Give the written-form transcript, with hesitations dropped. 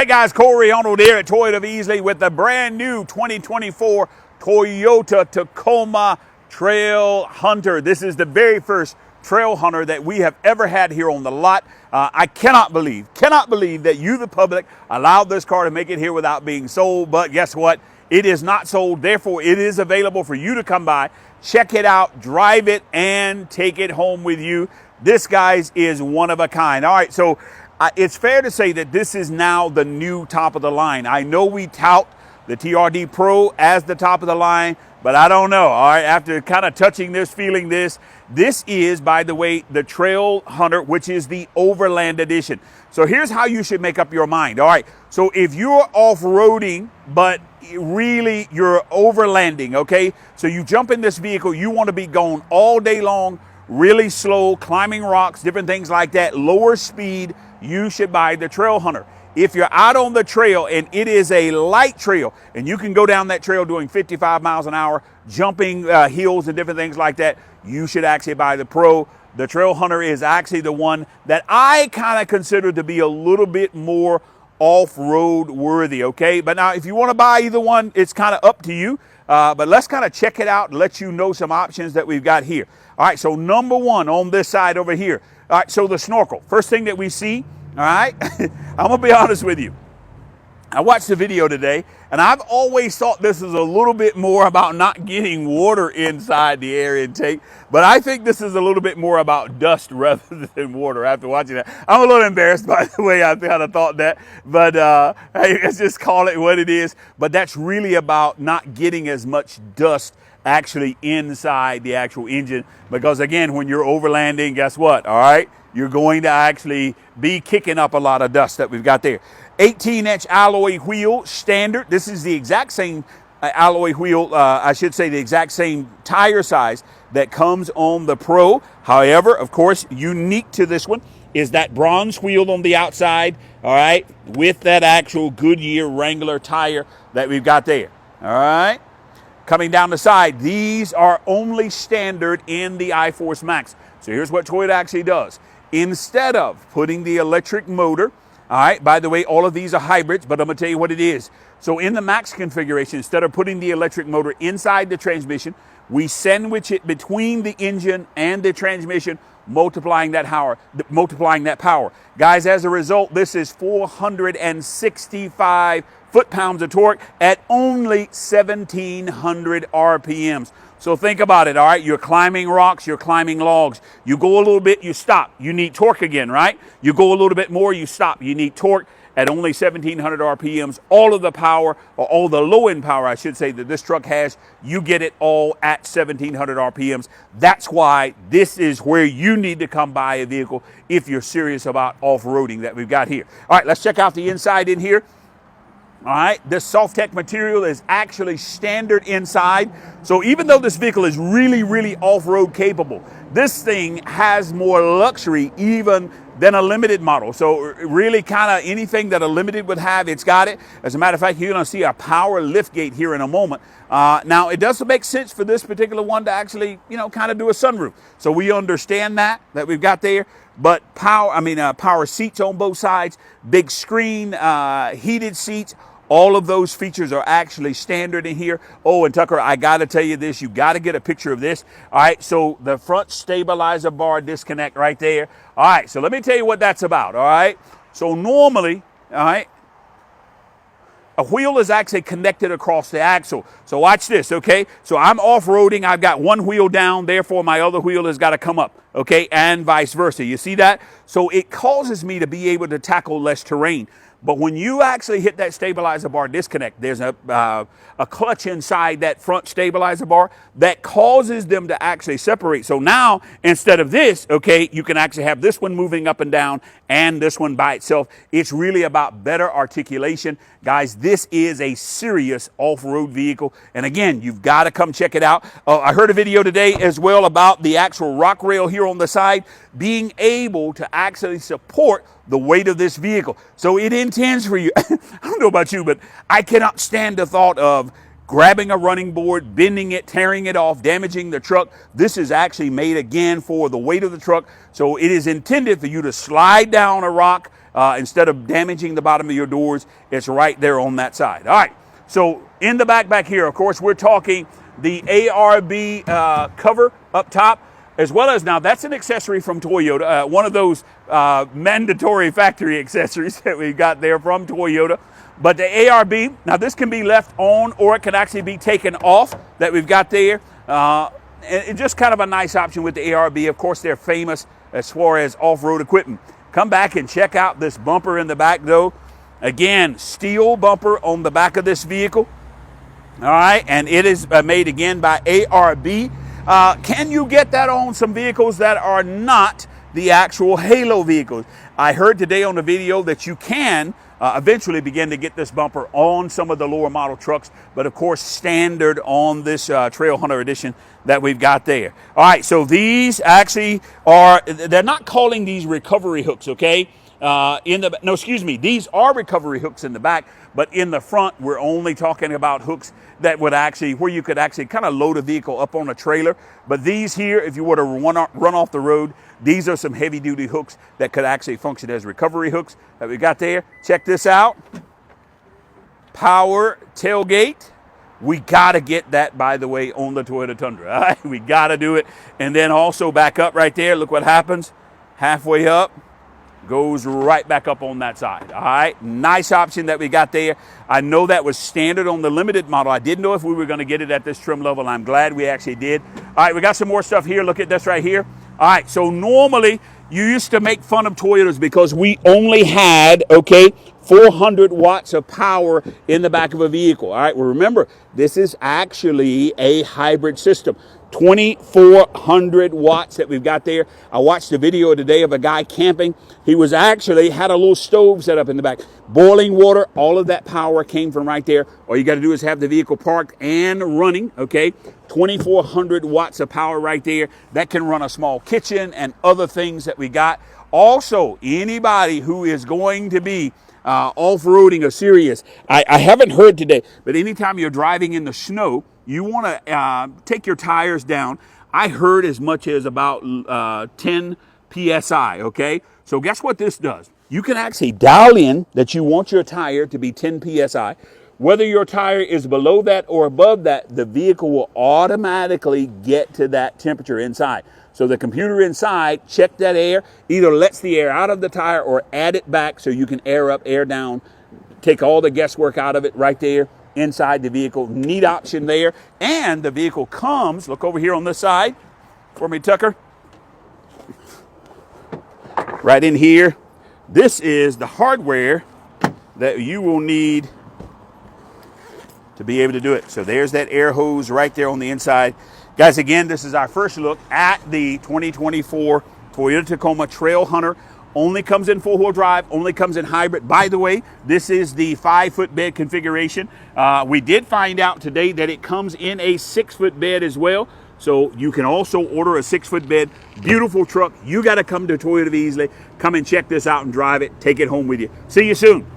Hey guys, Corey Arnold here at Toyota of Easley with the brand new 2024 Toyota Tacoma Trailhunter. This is the very first Trailhunter that we have ever had here on the lot. I cannot believe that you, the public, allowed this car to make it here without being sold. But guess what? It is not sold. Therefore, it is available for you to come by, check it out, drive it, and take it home with you. This, guys, is one of a kind. All right, so it's fair to say that this is now the new top of the line. I know we tout the TRD Pro as the top of the line, but I don't know. All right, after kind of touching this, feeling this is, by the way, the Trailhunter, which is the Overland Edition. So here's how you should make up your mind. All right, so if you're off-roading, but really you're overlanding, okay? So you jump in this vehicle, you want to be going all day long, really slow, climbing rocks, different things like that, lower speed, you should buy the Trailhunter. If you're out on the trail and it is a light trail and you can go down that trail doing 55 miles an hour, jumping hills and different things like that, you should actually buy the Pro. The Trailhunter is actually the one that I kind of consider to be a little bit more off-road worthy, okay? But now if you want to buy either one, it's kind of up to you. But let's kind of check it out and let you know some options that we've got here. All right, so number one on this side over here. All right, so the snorkel. First thing that we see, all right, I'm going to be honest with you. I watched the video today, and I've always thought this is a little bit more about not getting water inside the air intake, but I think this is a little bit more about dust rather than water after watching that. I'm a little embarrassed by the way I kind of thought that, but hey, let's just call it what it is. But that's really about not getting as much dust actually inside the actual engine, because again, when you're overlanding, guess what? All right, you're going to actually be kicking up a lot of dust that we've got there. 18-inch alloy wheel, standard. This is the exact same alloy wheel, I should say the exact same tire size that comes on the Pro. However, of course, unique to this one is that bronze wheel on the outside, all right, with that actual Goodyear Wrangler tire that we've got there, all right? Coming down the side, these are only standard in the iForce Max. So here's what Toyota actually does. Instead of putting the electric motor, all right, by the way, all of these are hybrids, but I'm going to tell you what it is. So in the Max configuration, instead of putting the electric motor inside the transmission, we sandwich it between the engine and the transmission, multiplying that power. Guys, as a result, this is 465 foot-pounds of torque at only 1,700 RPMs. So think about it, all right? You're climbing rocks, you're climbing logs. You go a little bit, you stop. You need torque again, right? You go a little bit more, you stop. You need torque at only 1,700 RPMs. All of the power, or all the low-end power, I should say, that this truck has, you get it all at 1,700 RPMs. That's why this is where you need to come buy a vehicle if you're serious about off-roading that we've got here. All right, let's check out the inside in here. All right, this soft tech material is actually standard inside. So even though this vehicle is really, really off-road capable, this thing has more luxury even than a limited model. So really kind of anything that a limited would have, it's got it. As a matter of fact, you're gonna see a power lift gate here in a moment. Now it doesn't make sense for this particular one to actually, you know, kind of do a sunroof. So we understand that we've got there. But power seats on both sides, big screen, heated seats. All of those features are actually standard in here. Oh, and Tucker, I got to tell you this. You got to get a picture of this. All right, so the front stabilizer bar disconnect right there. All right, so let me tell you what that's about, all right? So normally, all right, a wheel is actually connected across the axle. So watch this, okay? So I'm off-roading. I've got one wheel down. Therefore, my other wheel has got to come up, okay? And vice versa. You see that? So it causes me to be able to tackle less terrain. But when you actually hit that stabilizer bar disconnect, there's a clutch inside that front stabilizer bar that causes them to actually separate. So now, instead of this, okay, you can actually have this one moving up and down and this one by itself. It's really about better articulation. Guys, this is a serious off-road vehicle. And again, you've got to come check it out. I heard a video today as well about the actual rock rail here on the side being able to actually support the weight of this vehicle. So it intends for you. I don't know about you, but I cannot stand the thought of grabbing a running board, bending it, tearing it off, damaging the truck. This is actually made again for the weight of the truck. So it is intended for you to slide down a rock instead of damaging the bottom of your doors, it's right there on that side. All right, so in the back here, of course, we're talking the ARB cover up top, as well as, now that's an accessory from Toyota, one of those mandatory factory accessories that we've got there from Toyota. But the ARB, now this can be left on or it can actually be taken off that we've got there. And just kind of a nice option with the ARB. Of course, they're famous as far as off-road equipment. Come back and check out this bumper in the back though. Again, steel bumper on the back of this vehicle. All right, and it is made again by ARB. Can you get that on some vehicles that are not the actual Halo vehicles? I heard today on the video that you can eventually begin to get this bumper on some of the lower model trucks, but of course standard on this Trailhunter edition that we've got there. All right, so these actually are, they're not calling these recovery hooks, okay? These are recovery hooks in the back, but in the front, we're only talking about hooks that would actually, where you could actually kind of load a vehicle up on a trailer. But these here, if you were to run off the road, these are some heavy duty hooks that could actually function as recovery hooks that we got there. Check this out. Power tailgate. We got to get that, by the way, on the Toyota Tundra. All right? We got to do it. And then also back up right there. Look what happens. Halfway up. Goes right back up on that side. All right, nice option that we got there. I know that was standard on the limited model. I didn't know if we were going to get it at this trim level. I'm glad we actually did. All right, we got some more stuff here. Look at this right here. All right, so normally you used to make fun of Toyotas because we only had, 400 watts of power in the back of a vehicle. All right, well, remember, this is actually a hybrid system. 2,400 watts that we've got there. I watched a video today of a guy camping. He was actually had a little stove set up in the back. Boiling water, all of that power came from right there. All you got to do is have the vehicle parked and running, 2,400 watts of power right there. That can run a small kitchen and other things that we got. Also, anybody who is going to be off-roading or serious, I haven't heard today, but anytime you're driving in the snow, you want to take your tires down. I heard as much as about 10 PSI, okay? So guess what this does? You can actually dial in that you want your tire to be 10 PSI. Whether your tire is below that or above that, the vehicle will automatically get to that temperature inside. So the computer inside, check that air, either lets the air out of the tire or add it back so you can air up, air down, take all the guesswork out of it right there inside the vehicle. Neat option there. And the vehicle comes, look over here on this side for me, Tucker. Right in here. This is the hardware that you will need to be able to do it. So there's that air hose right there on the inside. Guys, again, this is our first look at the 2024 Toyota Tacoma Trailhunter. Only comes in four-wheel drive, only comes in hybrid. By the way, this is the 5-foot bed configuration. We did find out today that it comes in a 6-foot bed as well. So you can also order a 6-foot bed. Beautiful truck. You got to come to Toyota of Easley. Come and check this out and drive it. Take it home with you. See you soon.